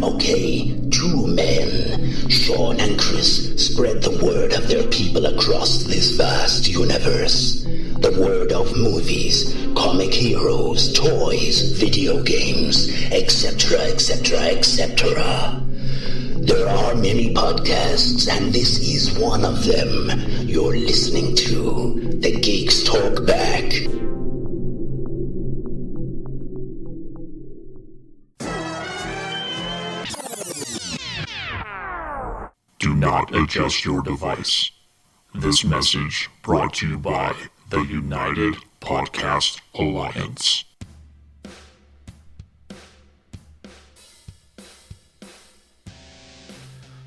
Okay, two men, Sean and Chris, spread the word of their people across this vast universe. The word of movies, comic heroes, toys, video games, etc., etc., etc. There are many podcasts, and this is one of them. You're listening to The Geeks Talk Back. Do not adjust your device. This message brought to you by the United Podcast Alliance.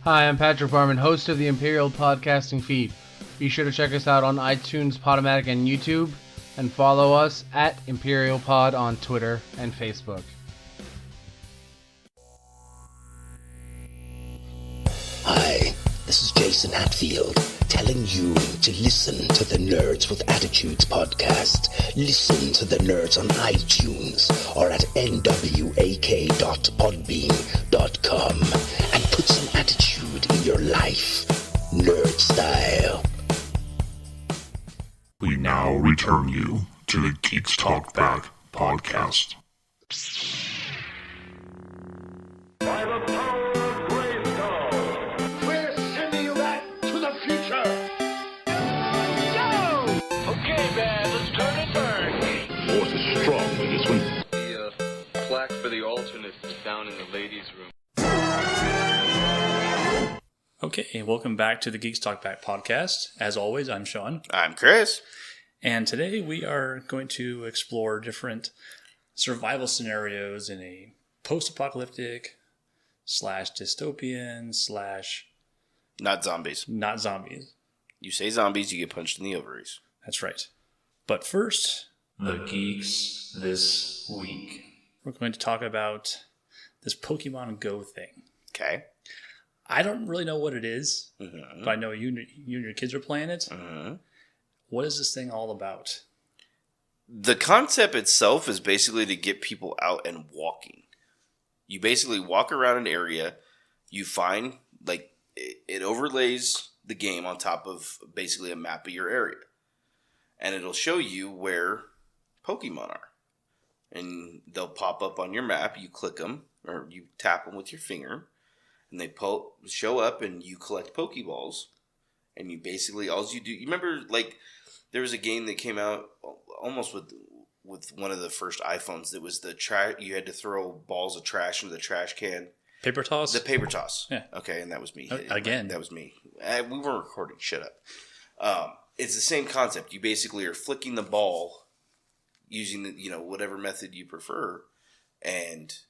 Hi, I'm Patrick Barman, host of the Imperial Podcasting Feed. Be sure to check us out on iTunes, Podomatic, and YouTube, and follow us at Imperial Pod on Twitter and Facebook. Hi, this is Jason Hatfield, telling you to listen to the Nerds with Attitudes podcast. Listen to the Nerds on iTunes or at nwak.podbean.com and put some attitude in your life, nerd style. We now return you to the Geeks Talk Back podcast. By the power of Grayskull, we're sending you back to the future. Go! Okay, man, let's turn and burn. Force is strong with this one. The plaque for the alternate is down in the ladies' room. Okay, welcome back to the Geeks Talk Back podcast. As always, I'm Sean. I'm Chris. And today we are going to explore different survival scenarios in a post-apocalyptic / dystopian / Not zombies. not zombies. You say zombies, you get punched in the ovaries. That's right. But first, the Geeks this week. We're going to talk about this Pokemon Go thing. Okay. I don't really know what it is, but I know you and your kids are playing it. What is this thing all about? The concept itself is basically to get people out and walking. You basically walk around an area, you find, like, it overlays the game on top of basically a map of your area. And it'll show you where Pokemon are. And they'll pop up on your map, you click them, or you tap them with your finger, and they show up and you collect Pokeballs. And you basically, all you do, you remember, like, there was a game that came out almost with one of the first iPhones that was you had to throw balls of trash into the trash can. Paper toss? The paper toss. Yeah. Okay, and that was me. Again. That was me. We weren't recording. Shut up. It's the same concept. You basically are flicking the ball using whatever method you prefer, and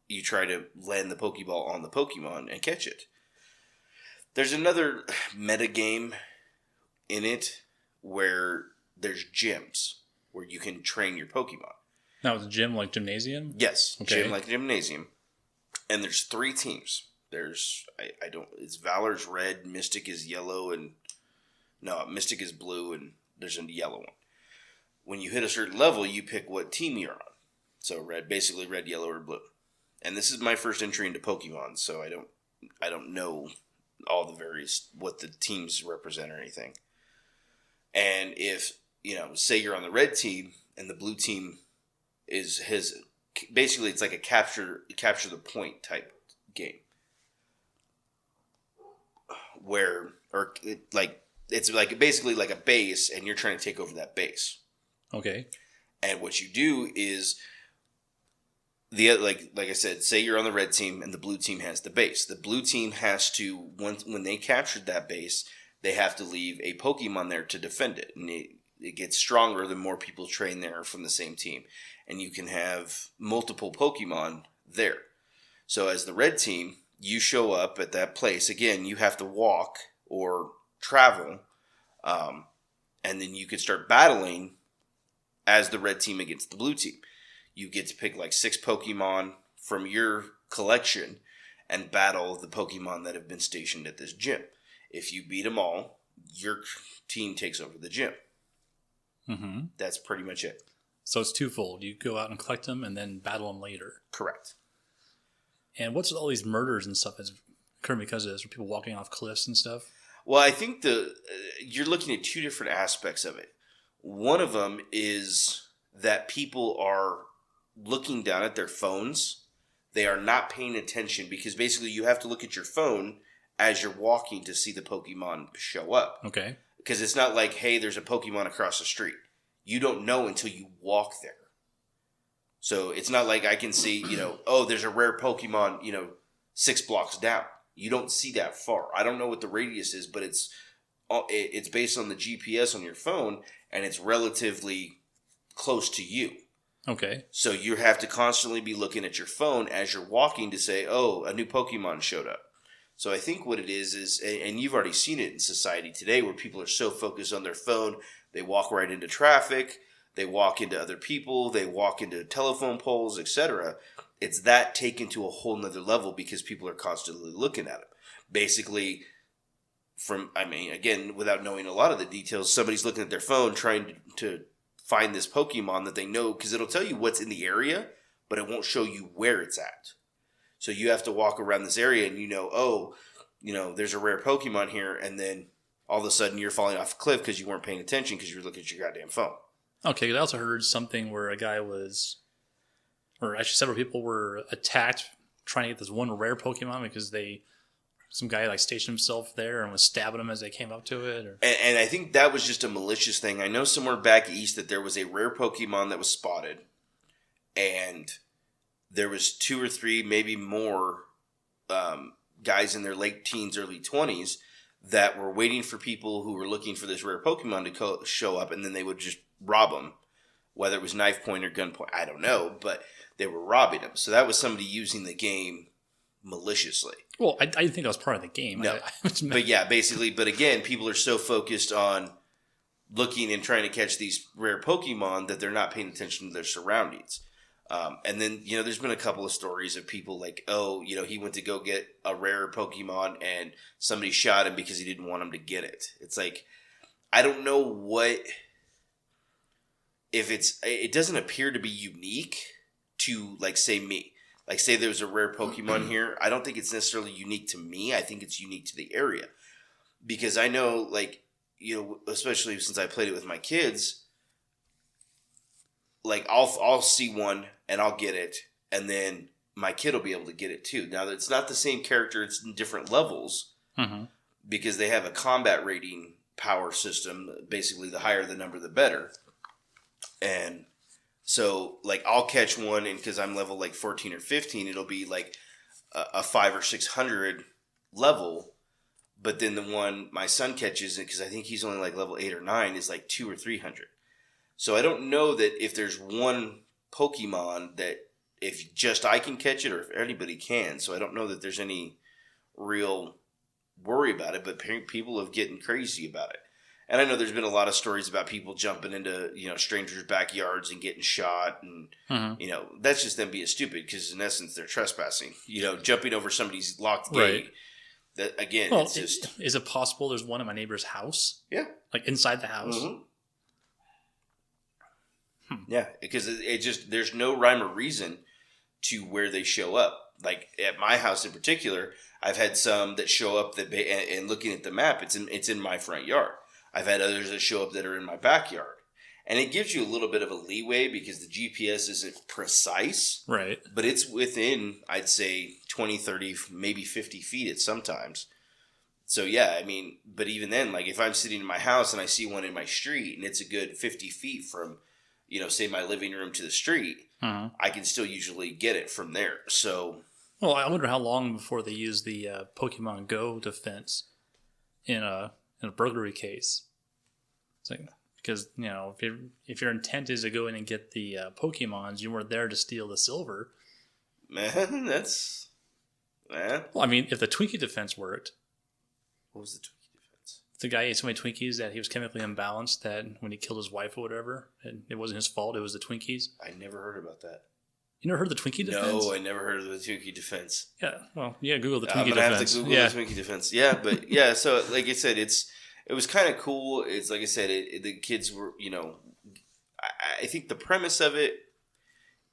you try to land the Pokeball on the Pokemon and catch it. There's another meta game in it where there's gyms where you can train your Pokemon. Now, it's a gym like gymnasium? Yes, Okay. gym like gymnasium. And there's 3 teams. It's Valor's red, Mystic is yellow, Mystic is blue, and there's a yellow one. When you hit a certain level, you pick what team you're on. So red, yellow, or blue. And this is my first entry into Pokemon, so I don't know all the various, what the teams represent or anything. And if, say you're on the red team and the blue team basically it's like a capture the point type game. It's like basically like a base and you're trying to take over that base. Okay. And what you do is, like I said, say you're on the red team and the blue team has the base. The blue team has to, when they captured that base, they have to leave a Pokemon there to defend it. And it gets stronger the more people train there from the same team. And you can have multiple Pokemon there. So as the red team, you show up at that place. Again, you have to walk or travel. And then you could start battling as the red team against the blue team. You get to pick like 6 Pokemon from your collection and battle the Pokemon that have been stationed at this gym. If you beat them all, your team takes over the gym. Mm-hmm. That's pretty much it. So it's twofold. You go out and collect them and then battle them later. Correct. And what's with all these murders and stuff that's occurring because of this? Are people walking off cliffs and stuff? Well, I think you're looking at two different aspects of it. One of them is that people are looking down at their phones. They are not paying attention because basically you have to look at your phone as you're walking to see the Pokemon show up. Okay. Because it's not like, hey, there's a Pokemon across the street. You don't know until you walk there. So it's not like I can see, oh, there's a rare Pokemon, 6 blocks down. You don't see that far. I don't know what the radius is, but it's based on the GPS on your phone, and it's relatively close to you. Okay. So you have to constantly be looking at your phone as you're walking to say, oh, a new Pokemon showed up. So I think what it is, and you've already seen it in society today where people are so focused on their phone, they walk right into traffic, they walk into other people, they walk into telephone poles, etc. It's that taken to a whole nother level because people are constantly looking at them. Basically, again, without knowing a lot of the details, somebody's looking at their phone trying to find this Pokemon that they know, because it'll tell you what's in the area, but it won't show you where it's at. So you have to walk around this area and there's a rare Pokemon here, and then all of a sudden you're falling off a cliff because you weren't paying attention because you were looking at your goddamn phone. Okay, I also heard something where a guy or actually several people were attacked trying to get this one rare Pokemon because some guy stationed himself there and was stabbing them as they came up to it. And I think that was just a malicious thing. I know somewhere back east that there was a rare Pokemon that was spotted, and there was 2 or 3, maybe more, guys in their late teens, early 20s that were waiting for people who were looking for this rare Pokemon to show up, and then they would just rob them, whether it was knife point or gun point. I don't know, but they were robbing them. So that was somebody using the game maliciously. Well, I didn't think that was part of the game. No, but yeah, basically. But again, people are so focused on looking and trying to catch these rare Pokemon that they're not paying attention to their surroundings. And then, there's been a couple of stories of people like, he went to go get a rare Pokemon and somebody shot him because he didn't want him to get it. It's like, I don't know it doesn't appear to be unique to, say, me. Like, say there's a rare Pokemon here. I don't think it's necessarily unique to me. I think it's unique to the area. Because I know, especially since I played it with my kids, I'll see one and I'll get it, and then my kid will be able to get it too. Now, it's not the same character. It's in different levels because they have a combat rating power system. Basically, the higher the number, the better. And so, I'll catch one, and because I'm level 14 or 15, it'll be a 500 or 600 level. But then the one my son catches, because I think he's only level 8 or 9, is 200 or 300. So I don't know that if there's one Pokemon that if just I can catch it or if anybody can. So I don't know that there's any real worry about it, but people have getting crazy about it. And I know there's been a lot of stories about people jumping into, strangers' backyards and getting shot. And, that's just them being stupid because, in essence, they're trespassing. Jumping over somebody's locked gate. Right. That, again, it's just... Is it possible there's one in my neighbor's house? Yeah. Inside the house? Mm-hmm. Yeah, because there's no rhyme or reason to where they show up. At my house in particular, I've had some that show up and looking at the map, it's in my front yard. I've had others that show up that are in my backyard. And it gives you a little bit of a leeway because the GPS isn't precise. Right. But it's within, I'd say, 20, 30, maybe 50 feet at sometimes. So, yeah, but even then, if I'm sitting in my house and I see one in my street and it's a good 50 feet from, say my living room to the street, I can still usually get it from there. So... Well, I wonder how long before they use the Pokemon Go defense in a burglary case. Because if your intent is to go in and get the Pokemons, you weren't there to steal the silver. Man, Well, if the Twinkie defense worked. What was the Twinkie defense? The guy ate so many Twinkies that he was chemically imbalanced that when he killed his wife or whatever, it wasn't his fault. It was the Twinkies. I never heard about that. You never heard the Twinkie defense? No, I never heard of the Twinkie defense. Yeah, well, Google the Twinkie defense. I'm gonna have to Google the Twinkie defense. Yeah, but yeah, so like I said, it was kind of cool. It's like I said, the kids were, I think the premise of it,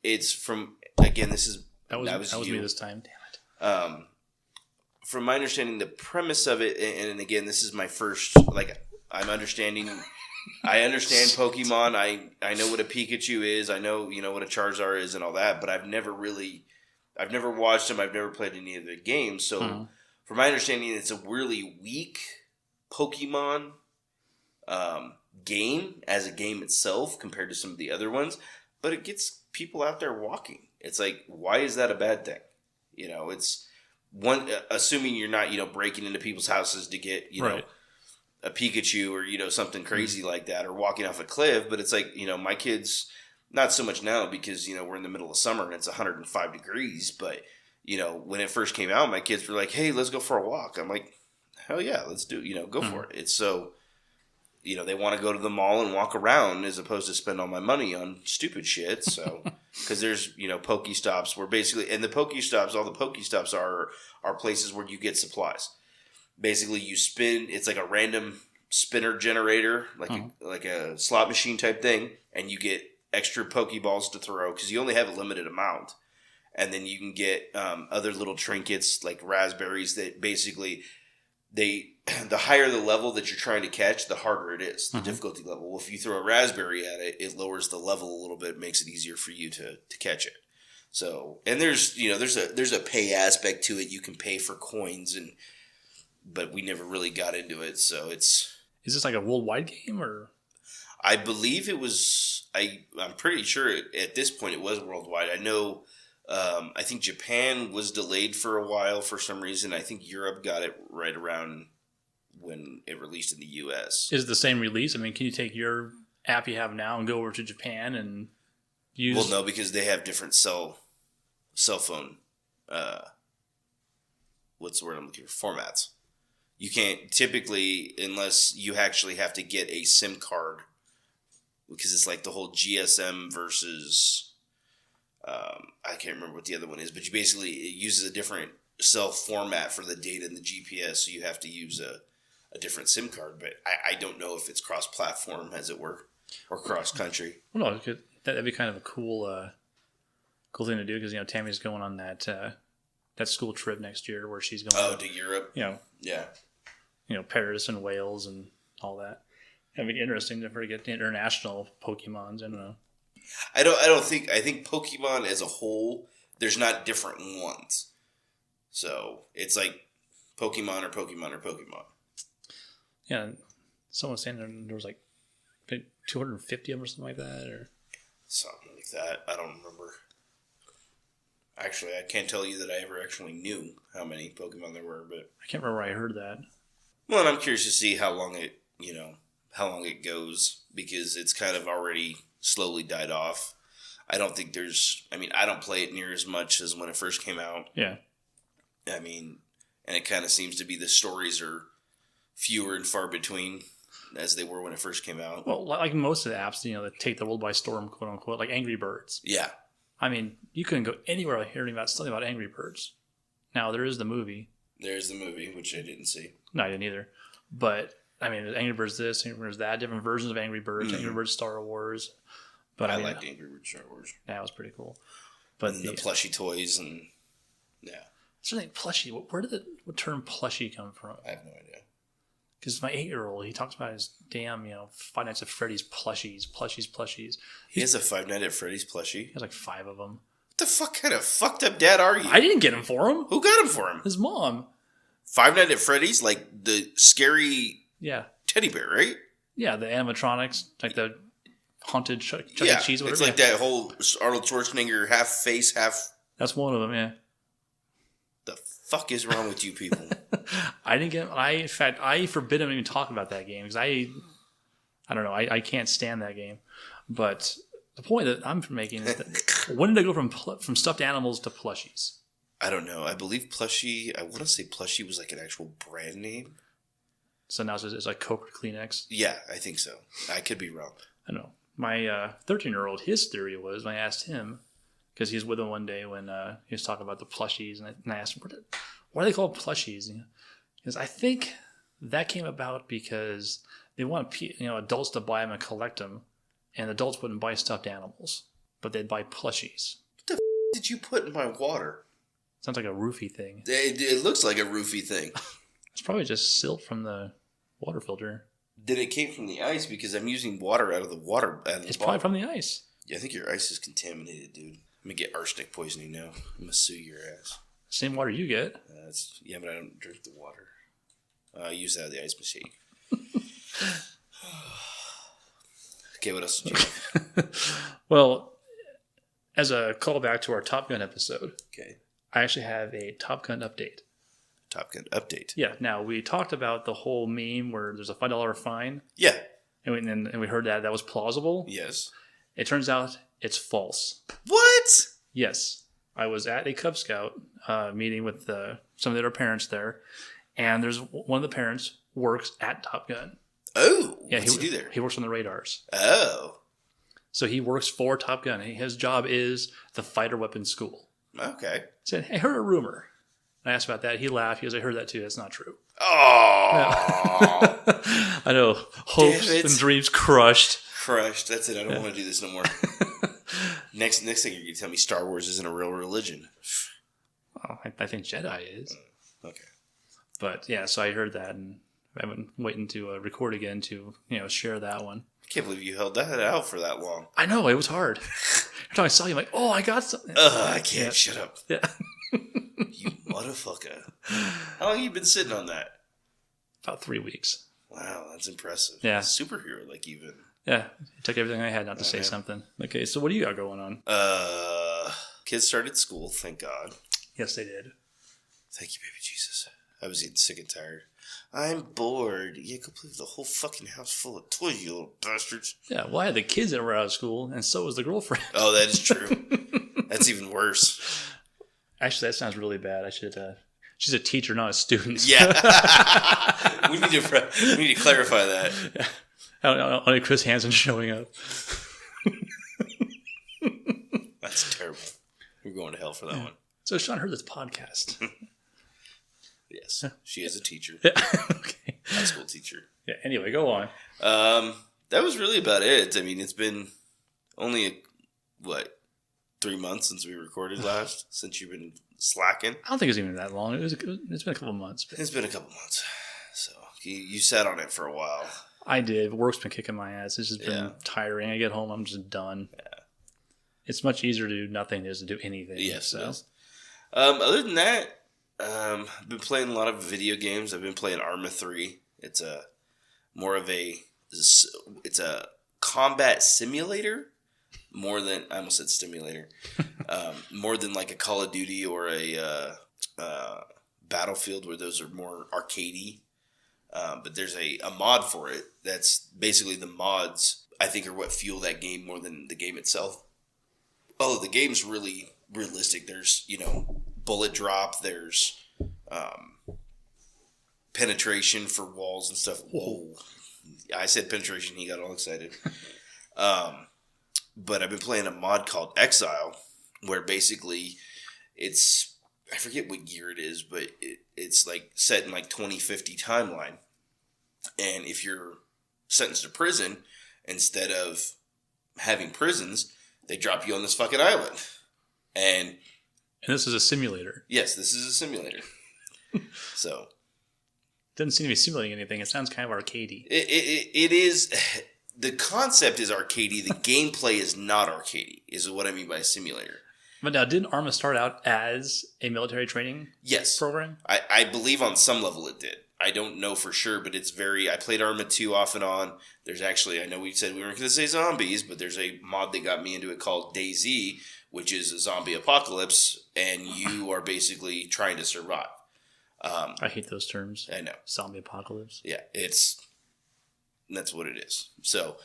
it's from, again, that was me this time. Damn it. From my understanding, the premise of it, and again, this is my first, like, I understand Pokemon. I know what a Pikachu is. I know, what a Charizard is and all that, but I've never watched them. I've never played any of the games. So from my understanding, it's a really weak Pokemon game as a game itself compared to some of the other ones, but it gets people out there walking. It's like, why is that a bad thing? It's one, assuming you're not, breaking into people's houses to get, right. a Pikachu or, something crazy like that, or walking off a cliff. But it's like, my kids, not so much now because, we're in the middle of summer and it's 105 degrees. But, when it first came out, my kids were like, hey, let's go for a walk. I'm like, hell yeah, let's do, go for it. It's so, they want to go to the mall and walk around as opposed to spend all my money on stupid shit. So, because there's, Pokestops where basically, and all the Pokestops are places where you get supplies. Basically, you spin, it's like a random spinner generator, like a slot machine type thing, and you get extra Pokeballs to throw because you only have a limited amount. And then you can get other little trinkets like raspberries that basically, the higher the level that you're trying to catch, the harder it is, the difficulty level. Well, if you throw a raspberry at it, it lowers the level a little bit, makes it easier for you to catch it. So, and there's a pay aspect to it. You can pay for coins, but we never really got into it. So is this like a worldwide game or? I believe it was. I'm pretty sure at this point it was worldwide. I know. I think Japan was delayed for a while for some reason. I think Europe got it right around when it released in the U.S. Is it the same release? I mean, can you take your app you have now and go over to Japan and use? Well, no, because they have different cell phone. What's the word I'm looking for? Formats. You can't typically, unless you actually have to get a SIM card, because it's like the whole GSM versus. I can't remember what the other one is, but it uses a different cell format for the data and the GPS, so you have to use a different SIM card. But I don't know if it's cross-platform, as it were, or cross-country. Well, no, that'd be kind of a cool thing to do because Tammy's going on that school trip next year where she's going. To Europe. Yeah. Paris and Wales and all that. It'd be interesting to get the international Pokemons. I don't know. I think Pokemon as a whole, there's not different ones. So it's like Pokemon or Pokemon or Pokemon. Yeah, someone was saying there was like 250 of them or something like that, or something like that. I don't remember. Actually, I can't tell you that I ever actually knew how many Pokemon there were, but I can't remember where I heard that. Well, and I'm curious to see how long it goes, because it's kind of already slowly died off. I don't think I don't play it near as much as when it first came out. Yeah. I mean, and it kind of seems to be the stories are fewer and far between as they were when it first came out. Well, like most of the apps, that take the world by storm, quote unquote, like Angry Birds. Yeah. I mean, you couldn't go anywhere without hearing about something about Angry Birds. Now, there is the movie. There's the movie, which I didn't see. No, I didn't either. But, I mean, Angry Birds this, Angry Birds that, different versions of Angry Birds, Angry Birds Star Wars. But I liked Angry Birds Star Wars. Yeah, it was pretty cool. But and the plushie toys and, yeah. Certainly plushie. Where did the term plushie come from? I have no idea. Because my 8-year-old, he talks about his damn, Five Nights at Freddy's plushies. He has a Five Nights at Freddy's plushie? He has like 5 of them. What the fuck kind of fucked up dad are you? I didn't get him for him. Who got him for him? His mom. Five Nights at Freddy's? Like the scary teddy bear, right? Yeah, the animatronics, like the haunted Chuck E. Cheese. Whatever. It's like that whole Arnold Schwarzenegger half face, half... That's one of them, yeah. The fuck is wrong with you people? I didn't get... In fact, I forbid him to even talk about that game because I don't know. I can't stand that game. But the point that I'm making is that when did I go from stuffed animals to plushies? I don't know. I believe plushie... I want to say plushie was like an actual brand name. So now it's like Coke or Kleenex? Yeah, I think so. I could be wrong. I know. My 13-year-old, his theory was, when I asked him, because he was with him one day when he was talking about the plushies, and I asked him, what are they called plushies? He goes, I think that came about because they want adults to buy them and collect them, and adults wouldn't buy stuffed animals, but they'd buy plushies. What the did you put in my water? Sounds like a roofie thing. It looks like a roofie thing. It's probably just silt from the water filter. Then it came from the ice because I'm using water out of the water. It's probably from the ice. Yeah, I think your ice is contaminated, dude. I'm going to get arsenic poisoning now. I'm going to sue your ass. Same water you get. Yeah, but I don't drink the water. I use that at the ice machine. Okay, what else did you have? Well, as a callback to our Top Gun episode, Okay. I actually have a Top Gun update. Top Gun update. Yeah, now we talked about the whole meme where there's a $5 fine, Yeah. and we heard that was plausible. Yes. It turns out it's false. What? Yes. I was at a Cub Scout meeting with some of their parents there, and there's one of the parents works at Top Gun. Oh, Yeah, what's he do there? He works on the radars. Oh. So he works for Top Gun. His job is the fighter weapons school. Okay. I said, hey, I heard a rumor. I asked about that. He laughed. He goes, I heard that too. That's not true. Oh. I know. Hopes and dreams crushed. Crushed. That's it. I don't want to do this no more. Next thing you're going to tell me Star Wars isn't a real religion. Well, I think Jedi is. Okay. But yeah, so I heard that, and I've been waiting to record again to share that one. I can't believe you held that out for that long. I know, it was hard. Every time I saw you, I'm like, oh, I got something. I can't. Shut up. Yeah. You motherfucker. How long have you been sitting on that? About 3 weeks. Wow, that's impressive. Yeah. Superhero, like even. Yeah. It took everything I had not to say something. Okay, so what do you got going on? Kids started school, thank God. Yes, they did. Thank you, baby Jesus. I was getting sick and tired. I'm bored. Yeah, go play with the whole fucking house full of toys, you little bastards. Yeah, well, I had the kids that were out of school, and so was the girlfriend. Oh, that is true. That's even worse. Actually, that sounds really bad. I should. She's a teacher, not a student. Yeah. we need to clarify that. Yeah. Only Chris Hansen showing up. That's terrible. We're going to hell for that one. So Sean heard this podcast. Yes, she is a teacher. Yeah. Okay. High school teacher. Yeah. Anyway, go on. That was really about it. I mean, it's been only 3 months since we recorded last. Since you've been slacking. I don't think it's even that long. It's been a couple months. But It's been a couple months. So you sat on it for a while. I did. Work's been kicking my ass. It's just been tiring. I get home, I'm just done. Yeah. It's much easier to do nothing than to do anything. Yes, so. it is. Other than that, I've been playing a lot of video games. I've been playing Arma 3. It's a combat simulator more than I almost said stimulator. More than like a Call of Duty or a Battlefield, where those are more arcadey. But there's a mod for it. That's basically the mods, I think, are what fuel that game more than the game itself. Oh, the game's really realistic. There's, bullet drop. There's penetration for walls and stuff. Whoa. I said penetration. He got all excited. But I've been playing a mod called Exile, where basically it's, I forget what year it is, but it's like set in like 2050 timeline. And if you're sentenced to prison, instead of having prisons, they drop you on this fucking island. And this is a simulator. Yes, this is a simulator. So. Doesn't seem to be simulating anything. It sounds kind of arcadey. It is. The concept is arcadey. The gameplay is not arcadey, is what I mean by a simulator. But now, didn't Arma start out as a military training program? I believe on some level it did. I don't know for sure, but it's I played Arma 2 off and on. There's actually, I know we said we weren't going to say zombies, but there's a mod that got me into it called DayZ, which is a zombie apocalypse, and you are basically trying to survive. I hate those terms. I know. Zombie apocalypse. Yeah, that's what it is. So,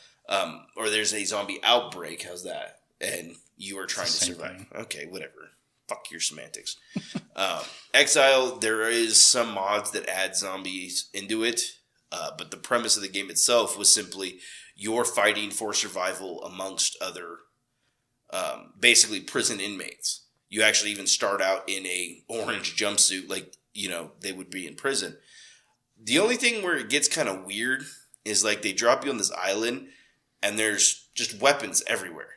or there's a zombie outbreak. How's that? And you are trying to survive. Thing. Okay, whatever. Fuck your semantics. Exile, there is some mods that add zombies into it, but the premise of the game itself was simply you're fighting for survival amongst other, basically prison inmates. You actually even start out in a orange jumpsuit, like they would be in prison. The only thing where it gets kind of weird is like they drop you on this island, and there's just weapons everywhere.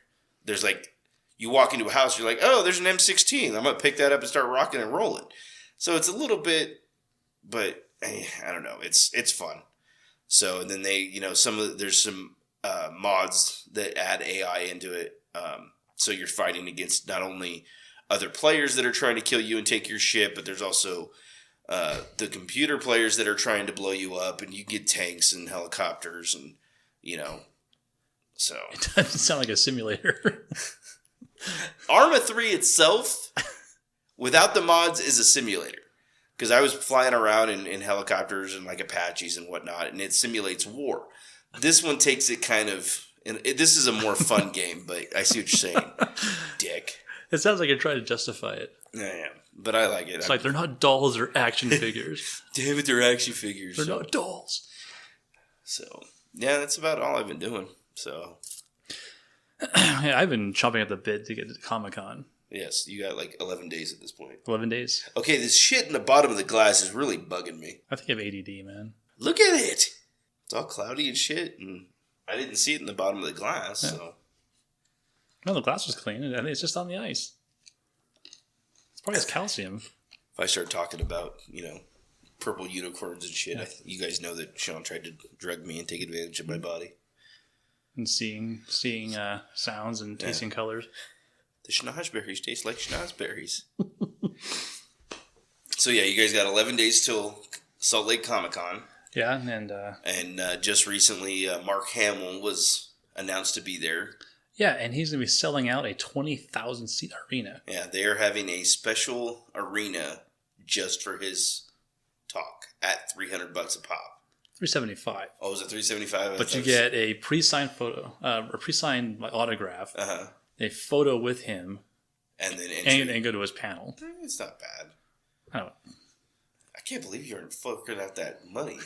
There's like, You walk into a house, you're like, oh, there's an M16. I'm going to pick that up and start rocking and rolling. So it's a little bit, but I don't know. It's fun. So, and then they, there's some mods that add AI into it. So you're fighting against not only other players that are trying to kill you and take your ship, but there's also the computer players that are trying to blow you up, and you get tanks and helicopters and, so. It doesn't sound like a simulator. Arma 3 itself, without the mods, is a simulator. Because I was flying around in helicopters and like Apaches and whatnot, and it simulates war. This one takes it kind of... this is a more fun game, but I see what you're saying, dick. It sounds like you're trying to justify it. I am, but I like it. It's like they're not dolls, they're action figures. Damn it, they're action figures. They're not dolls. So, yeah, that's about all I've been doing. So... Yeah, I've been chomping at the bit to get to Comic-Con. Yes, you got like 11 days at this point. 11 days. Okay, this shit in the bottom of the glass is really bugging me. I think I have ADD, man. Look at it! It's all cloudy and shit, and I didn't see it in the bottom of the glass, so... No, the glass was clean. I think it's just on the ice. It's probably has calcium. If I start talking about, purple unicorns and shit, you guys know that Sean tried to drug me and take advantage of my body. And seeing sounds and tasting colors. The schnozberries taste like schnozberries. So yeah, you guys got 11 days till Salt Lake Comic-Con. Yeah, and just recently, Mark Hamill was announced to be there. Yeah, and he's going to be selling out a 20,000 seat arena. Yeah, they are having a special arena just for his talk at $300 a pop. $375. Oh, was it $375? But you get a pre-signed photo, or pre-signed autograph, a photo with him, and then and go to his panel. It's not bad. I don't know. I can't believe you're fucking out that money.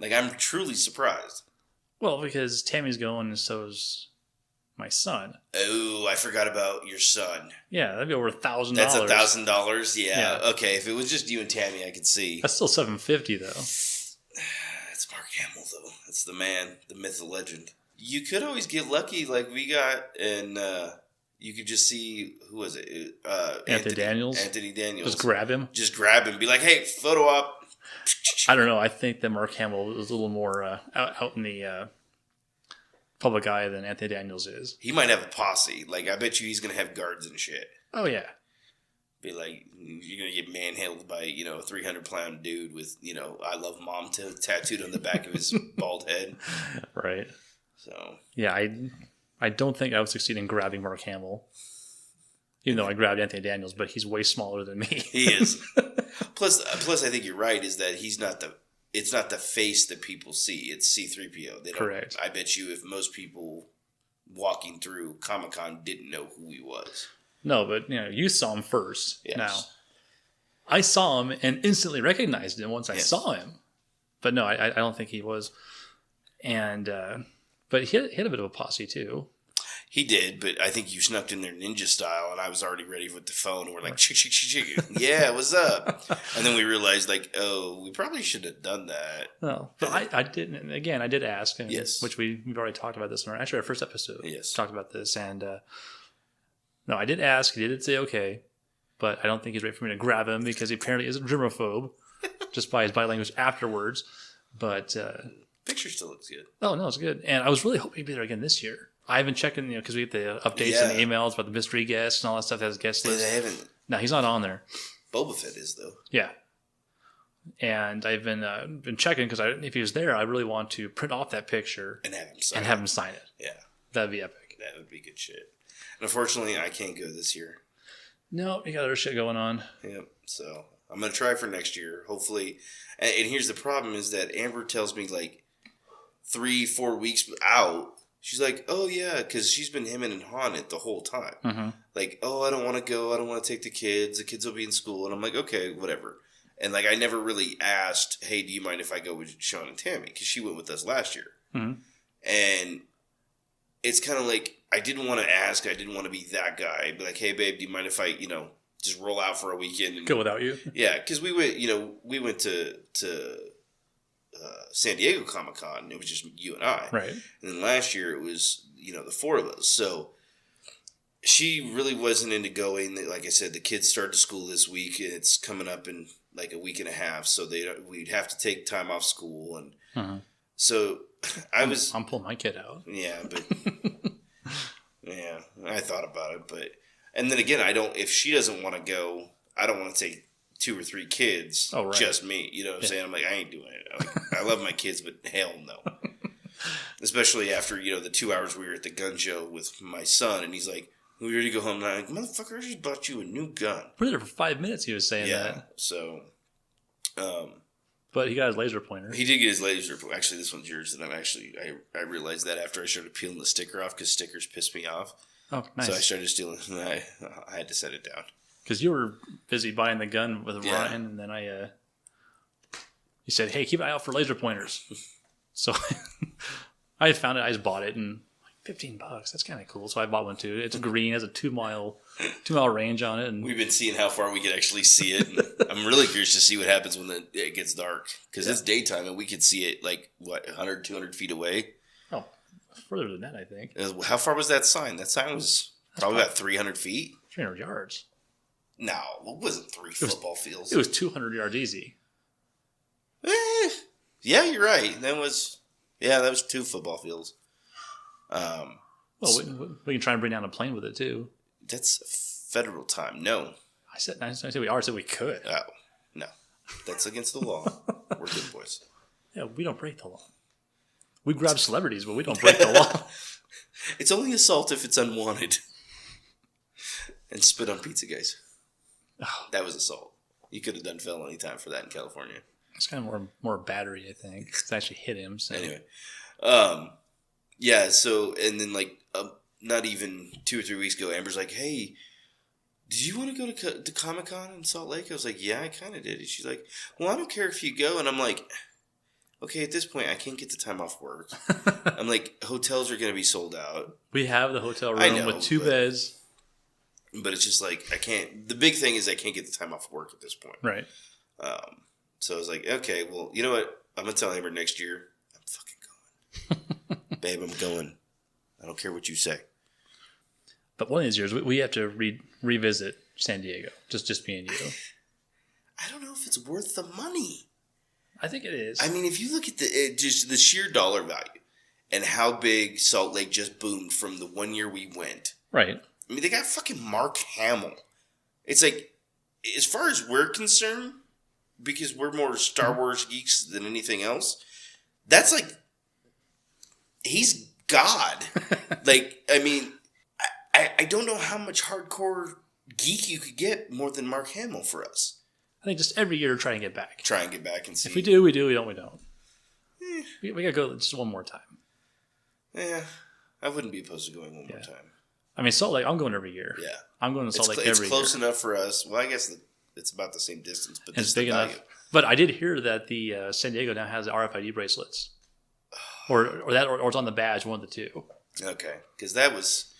Like, I'm truly surprised. Well, because Tammy's going, and so's my son. Oh, I forgot about your son. Yeah, that'd be over $1,000. That's $1,000. Yeah. Okay. If it was just you and Tammy, I could see. That's still $750 though. It's Mark Hamill, though. That's the man, the myth, the legend. You could always get lucky, like we got, and you could just see, who was it? Anthony Daniels. Anthony Daniels. Just grab him. Be like, hey, photo op. I don't know. I think that Mark Hamill was a little more out in the public eye than Anthony Daniels is. He might have a posse. Like, I bet you he's going to have guards and shit. Oh, yeah. Be like, you're going to get manhandled by, a 300-pound dude with, I love mom tattooed on the back of his bald head. Right. So. Yeah, I don't think I would succeed in grabbing Mark Hamill. Even though I grabbed Anthony Daniels, but he's way smaller than me. He is. Plus, I think you're right, is that it's not the face that people see. It's C-3PO. Correct. I bet you if most people walking through Comic-Con didn't know who he was. No, but you saw him first. Yes. Now, I saw him and instantly recognized him once I saw him. But no, I don't think he was. And but he had a bit of a posse too. He did, but I think you snuck in there ninja style, and I was already ready with the phone, and we're like, chick, yeah, what's up? And then we realized, like, oh, we probably should have done that. No, but I didn't. Again, I did ask, yes, which we've already talked about this in our first episode. Yes, talked about this, and no, I did ask. He did say okay, but I don't think he's ready for me to grab him because he apparently is a germaphobe, just by his body language afterwards. But picture still looks good. Oh no, it's good, and I was really hoping he'd be there again this year. I haven't checked in, because we get the updates and the emails about the mystery guests and all that stuff that has guest list. They haven't. No, he's not on there. Boba Fett is, though. Yeah. And I've been checking because if he was there, I really want to print off that picture and have him sign it. Yeah. That'd be epic. That would be good shit. And unfortunately, I can't go this year. No, you got other shit going on. Yep. So I'm going to try for next year, hopefully. And here's the problem is that Amber tells me like 3-4 weeks out. She's like, oh, yeah, because she's been hemming and hawing it the whole time. Mm-hmm. Like, oh, I don't want to go. I don't want to take the kids. The kids will be in school. And I'm like, okay, whatever. And, like, I never really asked, hey, do you mind if I go with Sean and Tammy? Because she went with us last year. Mm-hmm. And it's kind of like, I didn't want to ask. I didn't want to be that guy. I'd be like, hey, babe, do you mind if I, just roll out for a weekend? And go without you? Yeah, because we went to San Diego Comic-Con. It was just you and I. Right. And then last year it was, the four of us. So she really wasn't into going. Like I said, the kids started school this week. It's coming up in like a week and a half, so we'd have to take time off school, and so I'm pulling my kid out. Yeah, but yeah, I thought about it, and then again, if she doesn't want to go, I don't want to take 2 or 3 kids. Oh, right. Just me. You know what I'm saying? I'm like, I ain't doing it. I love my kids, but hell no. Especially after the 2 hours we were at the gun show with my son, and he's like, "We ready to go home?" And I'm like, "Motherfucker, I just bought you a new gun." We were there for 5 minutes. He was saying that. Yeah. So, but he got his laser pointer. He did get his laser pointer. Actually, this one's yours. And I realized that after I started peeling the sticker off because stickers pissed me off. Oh, nice. So I started stealing. And I had to set it down. Because you were busy buying the gun with Ryan, and then he said, "Hey, keep an eye out for laser pointers." So I found it. I just bought it, and $15. That's kind of cool. So I bought one too. It's green, has a 2 mile range on it. And we've been seeing how far we can actually see it. I'm really curious to see what happens when it gets dark, because it's daytime and we could see it 100, 200 feet away. Oh, further than that, I think. How far was that sign? That sign was probably about 300 feet. 300 yards. No, it wasn't 3 football fields. It was 200 yards easy. Yeah, you're right. That was 2 football fields. Well, we can try and bring down a plane with it too. That's federal time. No, I said we are. I said we could. Oh, no, that's against the law. We're good boys. Yeah, we don't break the law. We grab celebrities, but we don't break the law. It's only assault if it's unwanted. And spit on pizza, guys. Oh. That was assault. You could have done felony time for that in California. It's kind of more battery, I think. It's actually hit him. So. Anyway, yeah. So and then not even 2 or 3 weeks ago, Amber's like, "Hey, did you want to go to Comic-Con in Salt Lake?" I was like, "Yeah, I kind of did." And she's like, "Well, I don't care if you go." And I'm like, "Okay, at this point, I can't get the time off work." I'm like, hotels are going to be sold out. We have the hotel room with 2 beds. But it's just like, I can't. The big thing is I can't get the time off work at this point. Right. So I was like, okay, well, you know what? I'm going to tell Amber next year, I'm fucking going. Babe, I'm going. I don't care what you say. But one of these years, we have to revisit San Diego. Just me and you. I don't know if it's worth the money. I think it is. I mean, if you look at just the sheer dollar value and how big Salt Lake just boomed from the 1 year we went. Right. I mean, they got fucking Mark Hamill. It's like, as far as we're concerned, because we're more Star Wars geeks than anything else, that's like, he's God. I mean, I don't know how much hardcore geek you could get more than Mark Hamill for us. I think just every year try and get back. Try and get back and see. If we do, we do. We don't, we don't. We got to go just one more time. Yeah. I wouldn't be opposed to going one more time. I mean, Salt Lake, I'm going every year. Yeah. I'm going to Salt Lake every year. It's close enough for us. Well, I guess it's about the same distance, but it's big enough. But I did hear that the San Diego now has RFID bracelets. Or it's on the badge, one of the two. Okay. Because that was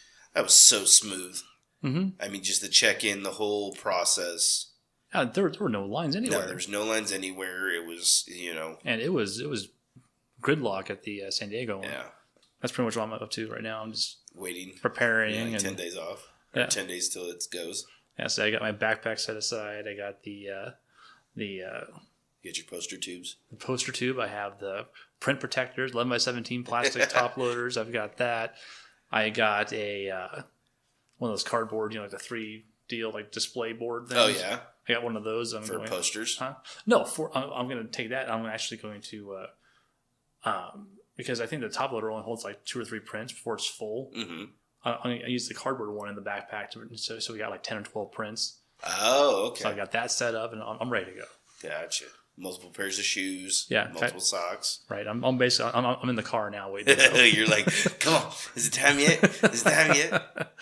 so smooth. Mm-hmm. I mean, just the check-in, the whole process. There were no lines anywhere. No, there was no lines anywhere. It was, And it was gridlock at the San Diego one. Yeah. That's pretty much what I'm up to right now. I'm just waiting, preparing, 10 days off, or 10 days till it goes. Yeah, so I got my backpack set aside. I got the get your poster tubes. The poster tube. I have the print protectors, 11x17 plastic top loaders. I've got that. I got a one of those cardboard, like the 3D display board things. Oh yeah, I got one of those. For posters? Huh? No, I'm going to take that. I'm actually going to because I think the top loader only holds 2 or 3 prints before it's full. Mm-hmm. I use the cardboard one in the backpack, so we got 10 or 12 prints. Oh, okay. So I got that set up, and I'm ready to go. Gotcha. Multiple pairs of shoes. Yeah. Multiple socks. Right. I'm basically I'm in the car now waiting to go. You're like, come on, is it time yet? Is it time yet?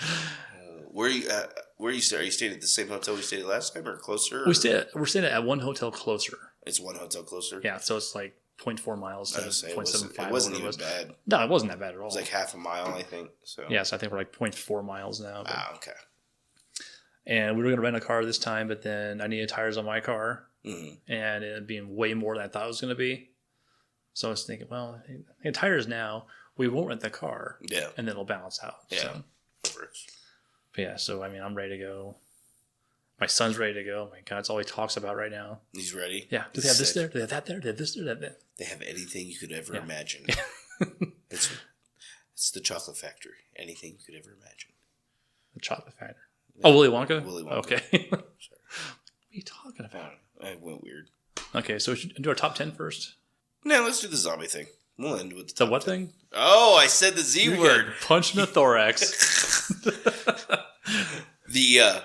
Where you stay? Are you staying at the same hotel we stayed at last time, or closer? We're staying at one hotel closer. It's one hotel closer. Yeah, so it's 0.4 miles to 0.75. It wasn't even bad. No, it wasn't that bad at all. It was half a mile, I think. So yes, I think we're 0.4 miles now. But. Okay. And we were going to rent a car this time, but then I needed tires on my car, mm-hmm. and it being way more than I thought it was going to be. So I was thinking, well, I had tires now. We won't rent the car. Yeah. And then it'll balance out. Yeah. So. But yeah, so I mean, I'm ready to go. My son's ready to go. Oh my God, it's all he talks about right now. He's ready. Yeah. Do they have this there? Do they have that there? Do they have this there? That there? They have anything you could ever imagine. It's the chocolate factory. Anything you could ever imagine. The chocolate factory. Oh, Willy Wonka? Willy Wonka. Okay. Sorry. What are you talking about? I went weird. Okay, so we should do our top 10 first. No, let's do the zombie thing. We'll end with The what thing? Oh, I said the Z You're word. getting punched in the thorax. The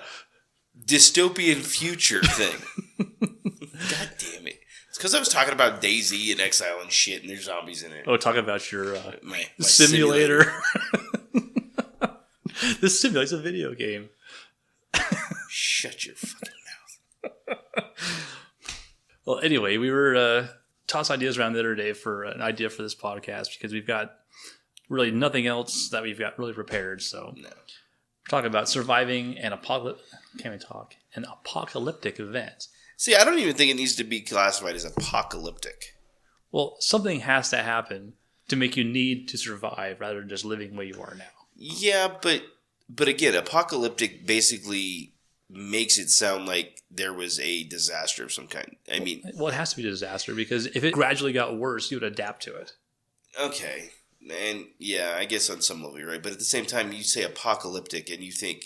dystopian future thing. God damn it. It's because I was talking about DayZ and Exile and shit, and there's zombies in it. Oh, talk about your My simulator. This simulates a video game. Shut your fucking mouth. Well, anyway, we were tossing ideas around the other day for an idea for this podcast because we've got really nothing else that we've got really prepared. So No. we're talking about surviving an apocalyptic event. See, I don't even think it needs to be classified as apocalyptic. Well, something has to happen to make you need to survive rather than just living where you are now. Yeah, but again, apocalyptic basically makes it sound like there was a disaster of some kind. I mean, Well, it has to be a disaster because if it gradually got worse, you would adapt to it. okay. And yeah, I guess on some level you're right. But at the same time, you say apocalyptic and you think,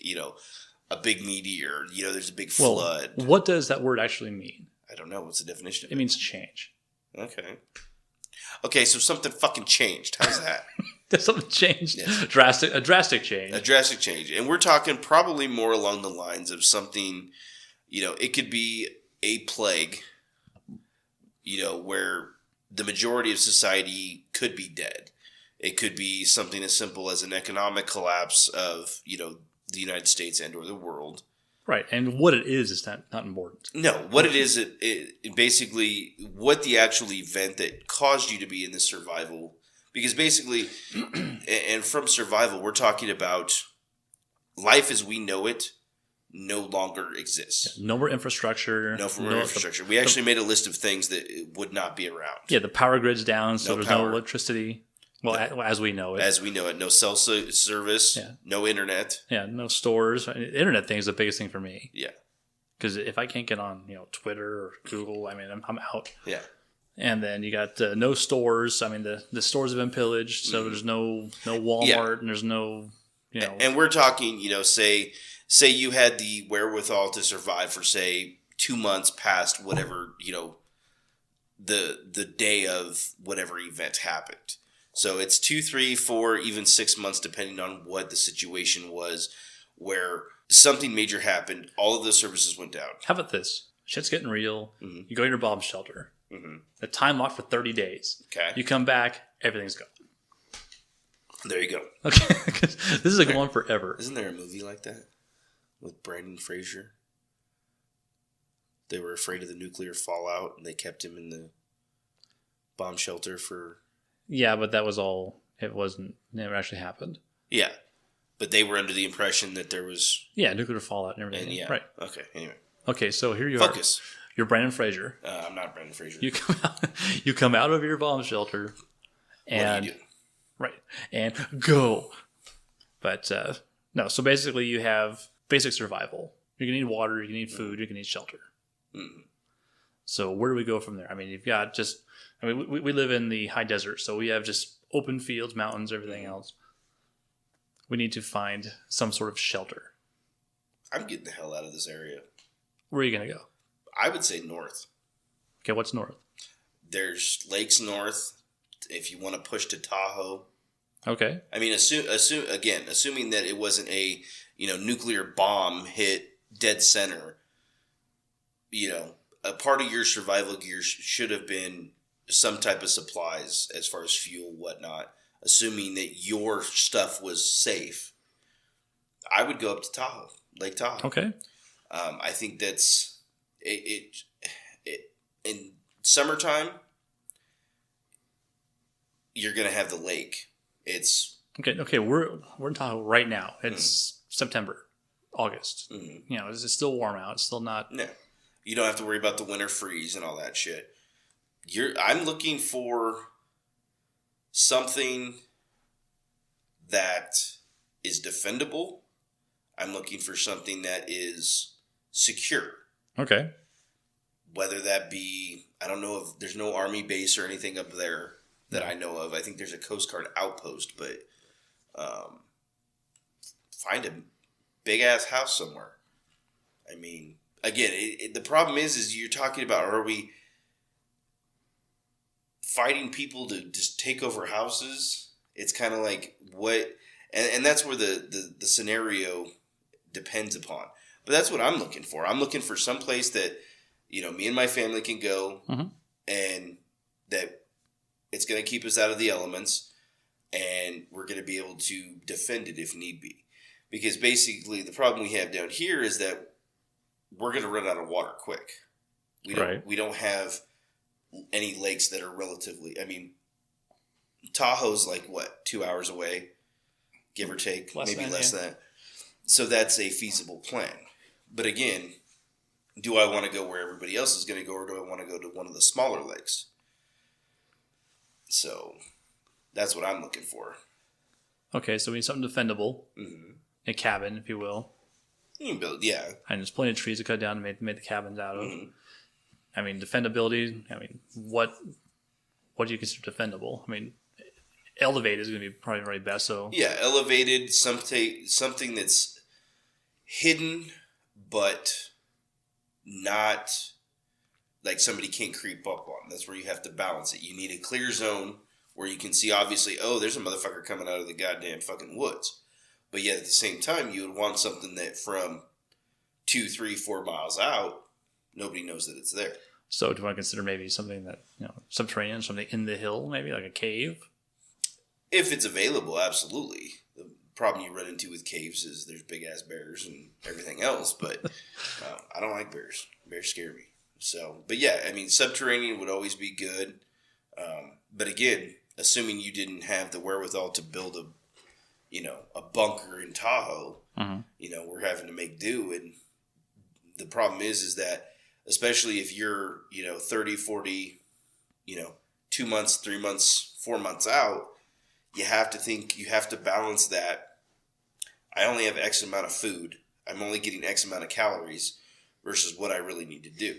a big meteor, there's a big flood. Well, what does that word actually mean? I don't know. What's the definition of It means change. Okay, so something fucking changed. How's that? Something changed. Yeah. A drastic change. A drastic change. And we're talking probably more along the lines of something, it could be a plague, where the majority of society could be dead. It could be something as simple as an economic collapse of, the United States and or the world. Right. And what it is not important. No, what it is, it basically what the actual event that caused you to be in this survival. Because basically, and from survival, we're talking about life as we know it no longer exists. No more infrastructure. No more infrastructure. We actually made a list of things that would not be around. Yeah, the power grid's down, so No there's power. no electricity. Well, as we know it. As we know it, no cell service, Yeah. no internet. Yeah, no stores. The internet thing is the biggest thing for me. Yeah, Because if I can't get on, Twitter or Google, I mean, I'm out. yeah. And then you got no stores. I mean, the stores have been pillaged, so there's no Walmart and there's no, And we're talking, say you had the wherewithal to survive for say 2 months past whatever, the day of whatever event happened. So it's 2, 3, 4, even 6 months, depending on what the situation was, where something major happened. All of the services went down. How about this? Shit's getting real. Mm-hmm. You go to your bomb shelter. The time locked for 30 days. Okay. You come back, everything's gone. There you go. Okay, 'cause this is going on forever. Isn't there a movie like that with Brandon Fraser? They were afraid of the nuclear fallout, and they kept him in the bomb shelter for... Yeah, but that was all. It never actually happened. Yeah. But they were under the impression that there was... Yeah, nuclear fallout and everything. And yeah. Right. Okay, anyway. Okay, so here you Focus. are. You're Brandon Fraser. I'm not Brandon Fraser. You come out of your bomb shelter, and What do you do? right, and go. But no, so basically you have basic survival. You're gonna need water. You're gonna need food. You're gonna need shelter. Mm. So where do we go from there? I mean, you've got just. I mean, we live in the high desert, so we have just open fields, mountains, everything else. We need to find some sort of shelter. I'm getting the hell out of this area. Where are you gonna go? I would say north. Okay, what's north? There's lakes north. If you want to push to Tahoe. Okay. I mean, assuming that it wasn't a nuclear bomb hit dead center. A part of your survival gear should have been some type of supplies as far as fuel, whatnot. Assuming that your stuff was safe, I would go up to Tahoe, Lake Tahoe. Okay. I think that's it. In summertime, you're gonna have the lake. It's Okay. We're in Tahoe right now. It's September, August. It's still warm out. It's still not. no, you don't have to worry about the winter freeze and all that shit. I'm looking for something that is defendable. I'm looking for something that is secure. Okay. Whether that be, I don't know if there's no Army base or anything up there that I know of. I think there's a Coast Guard outpost, but find a big-ass house somewhere. I mean, again, the problem is you're talking about, are we fighting people to just take over houses? It's kind of like what, and that's where the scenario depends upon. But that's what I'm looking for. I'm looking for some place that, me and my family can go, and that it's going to keep us out of the elements, and we're going to be able to defend it if need be. Because basically the problem we have down here is that we're going to run out of water quick. We don't have any lakes that are relatively, Tahoe's like, 2 hours away, give or take, less than that. So that's a feasible plan. But again, do I want to go where everybody else is going to go, or do I want to go to one of the smaller lakes? So that's what I'm looking for. Okay, so we need something defendable. Mm-hmm. A cabin, if you will. You can build, yeah. And there's plenty of trees to cut down and make the cabins out of. Mm-hmm. Defendability, what do you consider defendable? Elevated is going to be probably best. So yeah, elevated, something that's hidden, but not like somebody can't creep up on. That's where you have to balance it. You need a clear zone where you can see, obviously, there's a motherfucker coming out of the goddamn fucking woods. But yet at the same time, you would want something that from 2, 3, 4 miles out, nobody knows that it's there. So do I consider maybe something that, subterranean, something in the hill, maybe like a cave? If it's available, absolutely. The problem you run into with caves is there's big-ass bears and everything else, but I don't like bears. Bears scare me. So, but yeah, subterranean would always be good. But again, assuming you didn't have the wherewithal to build a bunker in Tahoe, we're having to make do. And the problem is that, especially if you're, 30, 40, 2 months, 3 months, 4 months out, you have to balance that. I only have X amount of food. I'm only getting X amount of calories versus what I really need to do.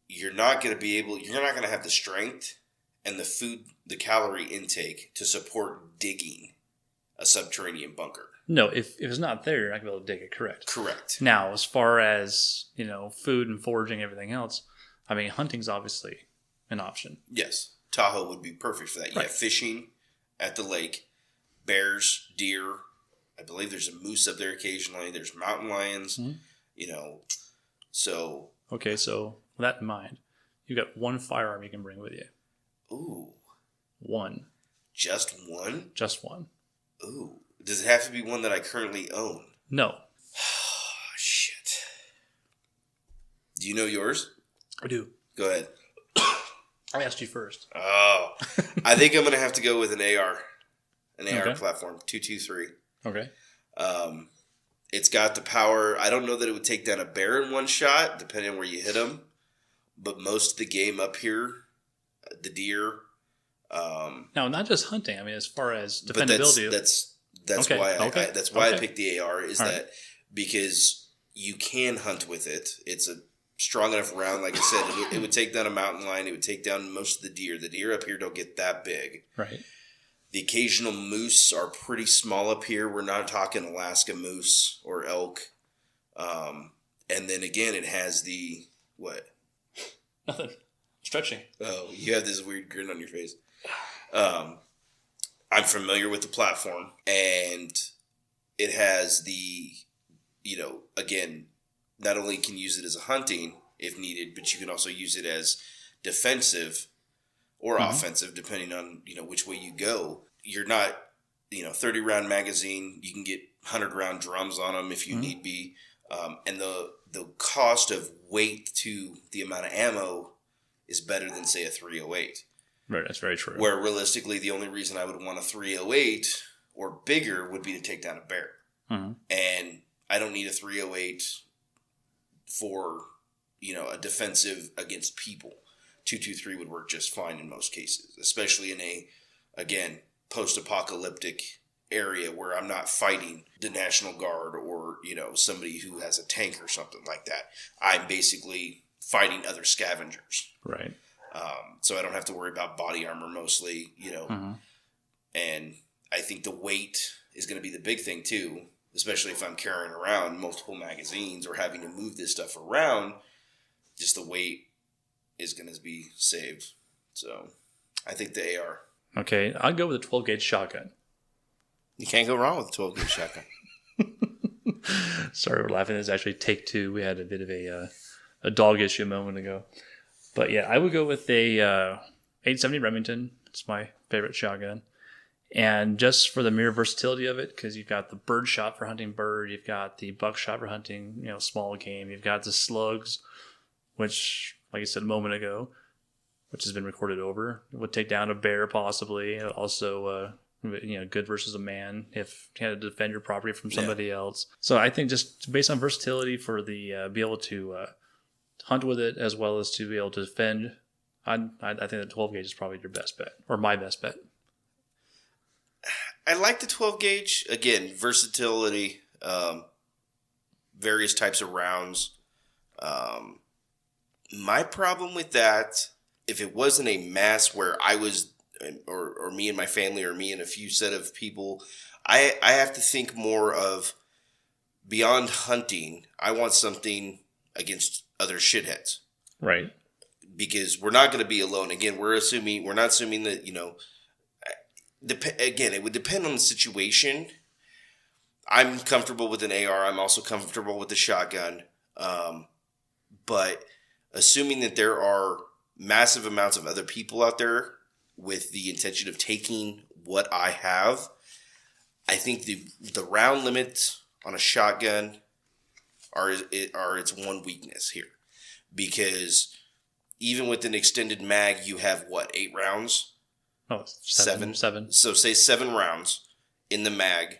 You're not going to have the strength and the calorie intake to support digging a subterranean bunker. No, if it's not there, you're not going to be able to dig it, correct? Correct. Now, as far as, food and foraging, everything else, hunting's obviously an option. Yes. Tahoe would be perfect for that. You have fishing at the lake, bears, deer. I believe there's a moose up there occasionally. There's mountain lions, so. Okay, so with that in mind, you've got one firearm you can bring with you. Ooh. One. Just one? Just one. Ooh. Does it have to be one that I currently own? No. Shit. Do you know yours? I do. Go ahead. I asked you first. Oh. I think I'm going to have to go with an AR. An AR platform. 223. Okay. It's got the power. I don't know that it would take down a bear in one shot, depending on where you hit them. But most of the game up here, the deer. No, not just hunting. As far as defendability. That's why I picked the AR. That because you can hunt with it. It's a strong enough round. Like I said, it would take down a mountain lion. It would take down most of the deer. The deer up here don't get that big. Right. The occasional moose are pretty small up here. We're not talking Alaska moose or elk. And then again, it has the what? Nothing. Stretching. Oh, you have this weird grin on your face. I'm familiar with the platform, and it has the, again, not only can use it as a hunting if needed, but you can also use it as defensive or offensive, depending on, which way you go. You're not, 30 round magazine. You can get 100 round drums on them if you need be. And the cost of weight to the amount of ammo is better than, say, a 308. Right, that's very true. Where realistically, the only reason I would want a 308 or bigger would be to take down a bear. And I don't need a 308 for, a defensive against people. 223 would work just fine in most cases, especially in a, again, post-apocalyptic area where I'm not fighting the National Guard or, somebody who has a tank or something like that. I'm basically fighting other scavengers. Right. So I don't have to worry about body armor mostly, And I think the weight is going to be the big thing too, especially if I'm carrying around multiple magazines or having to move this stuff around. Just the weight is going to be saved. So I think the AR. Okay, I'd go with a 12-gauge shotgun. You can't go wrong with a 12-gauge shotgun. Sorry, we're laughing. It's actually take two. We had a bit of a dog issue a moment ago. But yeah, I would go with a 870 Remington. It's my favorite shotgun. And just for the mere versatility of it, because you've got the bird shot for hunting bird, you've got the buckshot for hunting, small game. You've got the slugs, which, like I said a moment ago, which has been recorded over, would take down a bear possibly. Also, good versus a man if you had to defend your property from somebody else. So I think just based on versatility for the be able to hunt with it as well as to be able to defend, I think the 12 gauge is probably your best bet, or my best bet. I like the 12 gauge. Again, versatility, various types of rounds. My problem with that, if it wasn't a mass where I was, or me and my family, or me and a few set of people, I have to think more of beyond hunting. I want something against other shitheads. Right. Because we're not going to be alone. Again, we're not assuming that, again, it would depend on the situation. I'm comfortable with an AR. I'm also comfortable with the shotgun. But assuming that there are massive amounts of other people out there with the intention of taking what I have, I think the round limits on a shotgun are its one weakness here. Because even with an extended mag, you have what, 8 rounds? Oh, seven. So say 7 rounds in the mag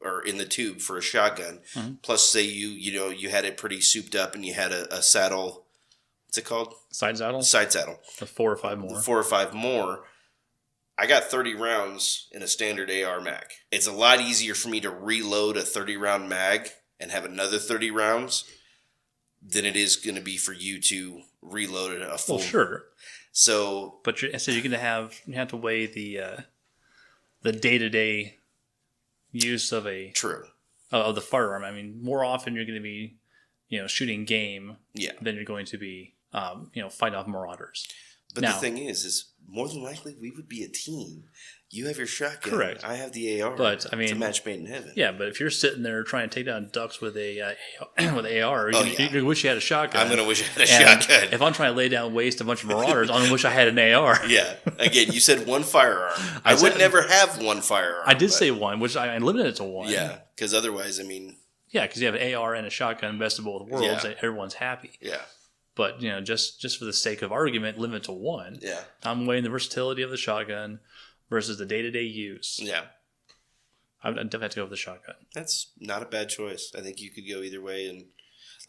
or in the tube for a shotgun. Mm-hmm. Plus, say you had it pretty souped up and you had a saddle. What's it called? Side saddle. The 4 or 5 more. The 4 or 5 more. I got 30 rounds in a standard AR mag. It's a lot easier for me to reload a 30 round mag and have another 30 rounds than it is going to be for you to reload a full. Well, sure. So, but you have to weigh the day-to-day use of of the firearm. I mean, more often you're going to be, shooting game than you're going to be, fighting off marauders. But the thing is more than likely we would be a team. You have your shotgun. Correct. I have the AR. But I mean, it's a match made in heaven. Yeah, but if you're sitting there trying to take down ducks with a AR, you wish you had a shotgun. I'm going to wish I had a shotgun. If I'm trying to lay down waste a bunch of marauders, I'm going to wish I had an AR. Yeah. Again, you said one firearm. I would never have one firearm. I did say one, which I limited it to one. Yeah, because otherwise, I mean. Yeah, because you have an AR and a shotgun, best of both worlds, and everyone's happy. Yeah. But, just for the sake of argument, limit to one. Yeah. I'm weighing the versatility of the shotgun versus the day-to-day use. Yeah. I'd definitely have to go with the shotgun. That's not a bad choice. I think you could go either way. And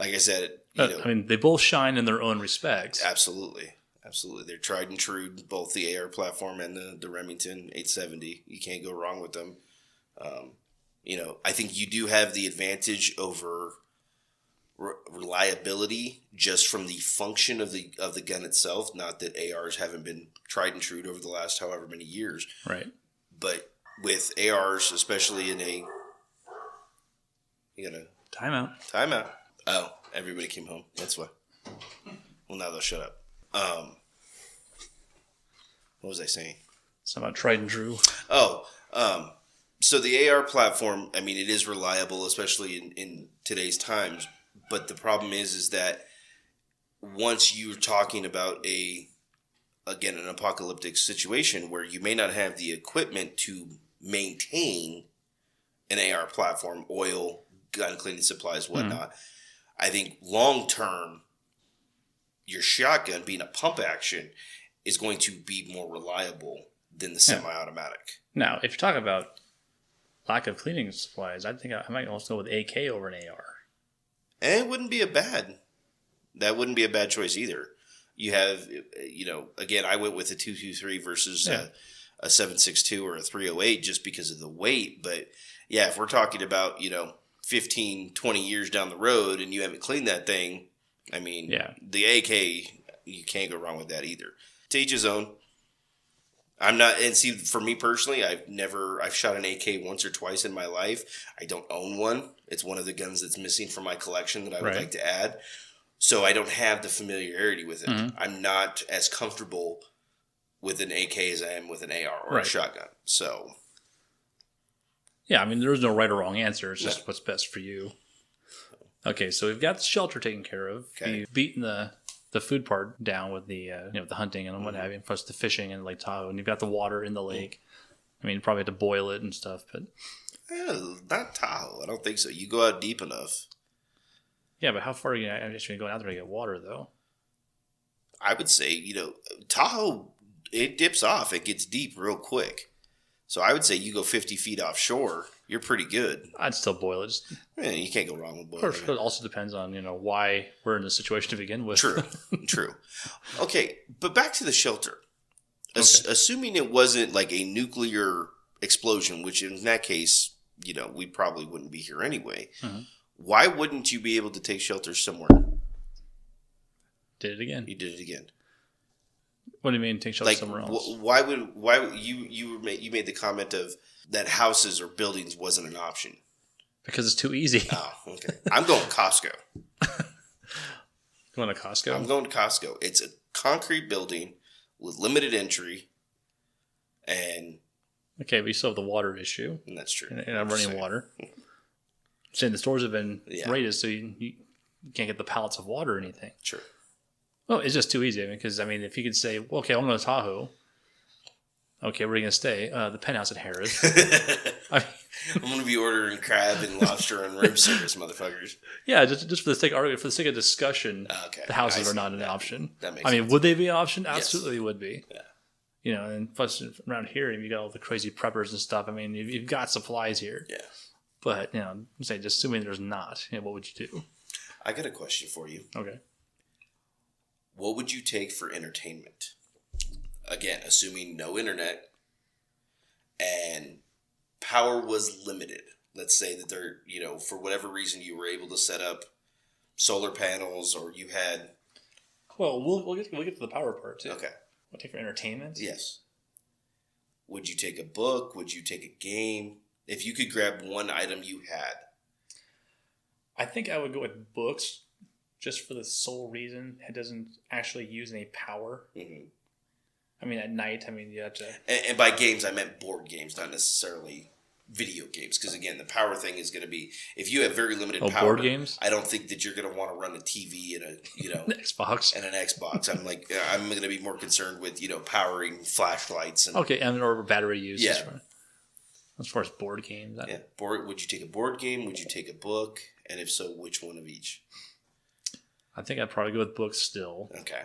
like I said, I mean, they both shine in their own respects. Absolutely. Absolutely. They're tried and true, both the AR platform and the Remington 870. You can't go wrong with them. I think you do have the advantage over reliability just from the function of the gun itself. Not that ARs haven't been tried and true over the last however many years. Right. But with ARs, especially in a timeout. Oh, everybody came home. That's why. Well, now they'll shut up. What was I saying? Something about tried and true. So the AR platform, I mean, it is reliable, especially in today's times. But the problem is that once you're talking about an apocalyptic situation where you may not have the equipment to maintain an AR platform, oil, gun cleaning supplies, whatnot, I think long term, your shotgun being a pump action is going to be more reliable than the semi-automatic. Now, if you're talking about lack of cleaning supplies, I think I might also go with AK over an AR. And it wouldn't be that wouldn't be a bad choice either. You have, again, I went with a 223 versus a 7.62 or a 308 just because of the weight. But yeah, if we're talking about, 15, 20 years down the road and you haven't cleaned that thing, I mean, the AK, you can't go wrong with that either. To each his own. I'm not, and see, for me personally, I've shot an AK once or twice in my life. I don't own one. It's one of the guns that's missing from my collection that I would like to add. So I don't have the familiarity with it. Mm-hmm. I'm not as comfortable with an AK as I am with an AR or a shotgun. So, yeah, I mean, there is no right or wrong answer. It's just what's best for you. Okay, so we've got the shelter taken care of. Okay. We've beaten the food part down with the the hunting and what have you, plus the fishing in Lake Tahoe, and you've got the water in the lake. I mean, you probably have to boil it and stuff, but not Tahoe. I don't think so. You go out deep enough. Yeah, but how far are you actually going out there to get water, though? I would say, Tahoe, it dips off. It gets deep real quick. So I would say you go 50 feet offshore, you're pretty good. I'd still boil it. Yeah, you can't go wrong with boiling. Of course, it also depends on, why we're in this situation to begin with. True. Okay, but back to the shelter. Assuming it wasn't like a nuclear explosion, which in that case, we probably wouldn't be here anyway. Mm-hmm. Why wouldn't you be able to take shelter somewhere? Did it again. You did it again. What do you mean take shelter somewhere else? Why would you made the comment of that houses or buildings wasn't an option? Because it's too easy. Oh, okay. I'm going Costco. Going to Costco? I'm going to Costco. It's a concrete building with limited entry, and okay, but you still have the water issue. And that's true. And I'm running water. Saying the stores have been raided, so you can't get the pallets of water or anything. Sure. Well, it's just too easy. Because if you could say, well, okay, I'm going to Tahoe. Okay, where are you going to stay? The penthouse at Harrah's. I'm going to be ordering crab and lobster and room service, motherfuckers. Yeah, just for the sake of discussion, the houses are not an option. That makes sense. Would they be an option? Absolutely yes. would be. Yeah. And plus around here, you got all the crazy preppers and stuff. You've got supplies here. Yeah. But, just assuming there's not, what would you do? I got a question for you. Okay. What would you take for entertainment? Again, assuming no internet and power was limited. Let's say that there, for whatever reason you were able to set up solar panels or you had... Well, we'll get to the power part, too. Okay. We'll take for entertainment? Yes. Would you take a book? Would you take a game? If you could grab one item you had. I think I would go with books just for the sole reason it doesn't actually use any power. Mm-hmm. At night, you have to... And by games, I meant board games, not necessarily video games. Because, again, the power thing is going to be... If you have very limited power... board games? I don't think that you're going to want to run a TV and an Xbox. And an Xbox. I'm going to be more concerned with, powering flashlights. And, okay, or battery use. Yeah. As far as board games. Yeah. Would you take a board game? Would you take a book? And if so, which one of each? I think I'd probably go with books still. Okay.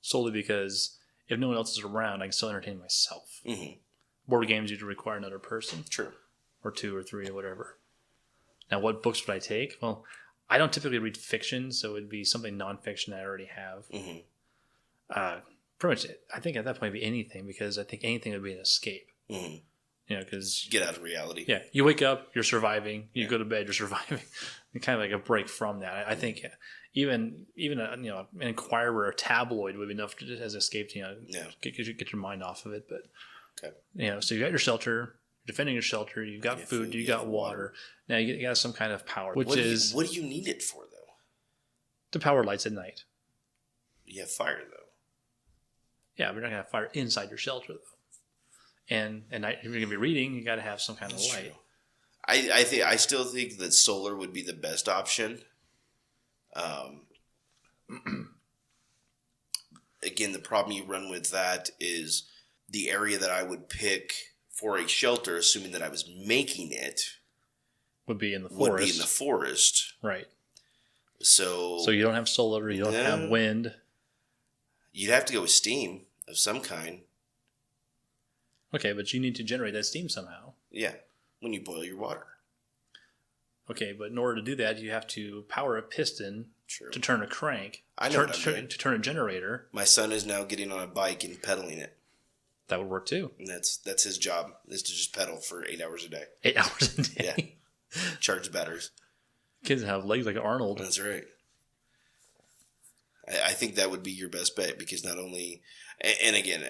Solely because if no one else is around, I can still entertain myself. Mm-hmm. Board games usually require another person. True. Or two or three or whatever. Now, what books would I take? Well, I don't typically read fiction, so it would be something nonfiction I already have. Mm-hmm. Pretty much, I think at that point it'd be anything, because I think anything would be an escape. Mm-hmm. Because... Get out of reality. Yeah. You wake up, you're surviving. You go to bed, you're surviving. Kind of like a break from that. I think even an Inquirer or a tabloid would be enough to, as escape to get your mind off of it. But okay. So you got your shelter, you're defending your shelter, you've got food, you got water. Now you got some kind of power, what do you need it for though? To power lights at night. You have fire though. Yeah, but you're not gonna have fire inside your shelter though. And at night, if you're gonna be reading, you got to have some kind of light. True. I still think that solar would be the best option. Again, the problem you run with that is the area that I would pick for a shelter, assuming that I was making it, would be in the forest. Right. So you don't have solar, you don't have wind. You'd have to go with steam of some kind. Okay, but you need to generate that steam somehow. Yeah, when you boil your water. Okay, but in order to do that, you have to power a piston to turn a crank. I know to turn a generator. My son is now getting on a bike and pedaling it. That would work too. And that's his job, is to just pedal for 8 hours a day. 8 hours a day. Yeah. Charge the batteries. Kids have legs like Arnold. That's right. I think that would be your best bet, because not only, and again,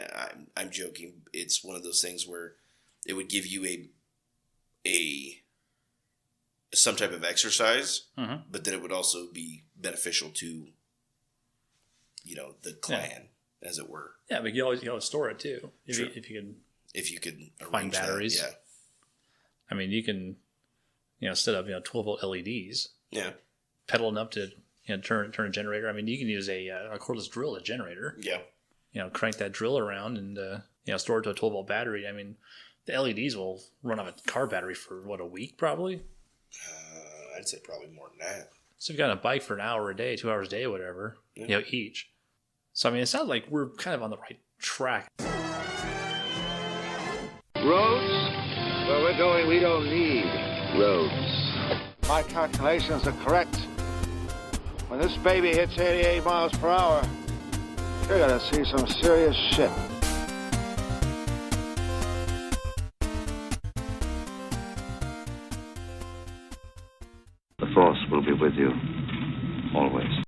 I'm joking. It's one of those things where it would give you some type of exercise, but then it would also be beneficial to, the clan, as it were. Yeah, but you always store it too. If you could find batteries. That, yeah. I mean, you can, set up 12-volt LEDs. Yeah. Pedal enough to turn a generator. I mean, you can use a cordless drill, a generator. Yeah. Crank that drill around and store it to a 12-volt battery. I mean, the LEDs will run off a car battery for a week probably. I'd say probably more than that. So you've got a bike for an hour a day, 2 hours a day, whatever. Each. So I mean, it sounds like we're kind of on the right track. Roads? Where we're going, we don't need roads. My calculations are correct. When this baby hits 88 miles per hour, you're gonna see some serious shit. The Force will be with you, always.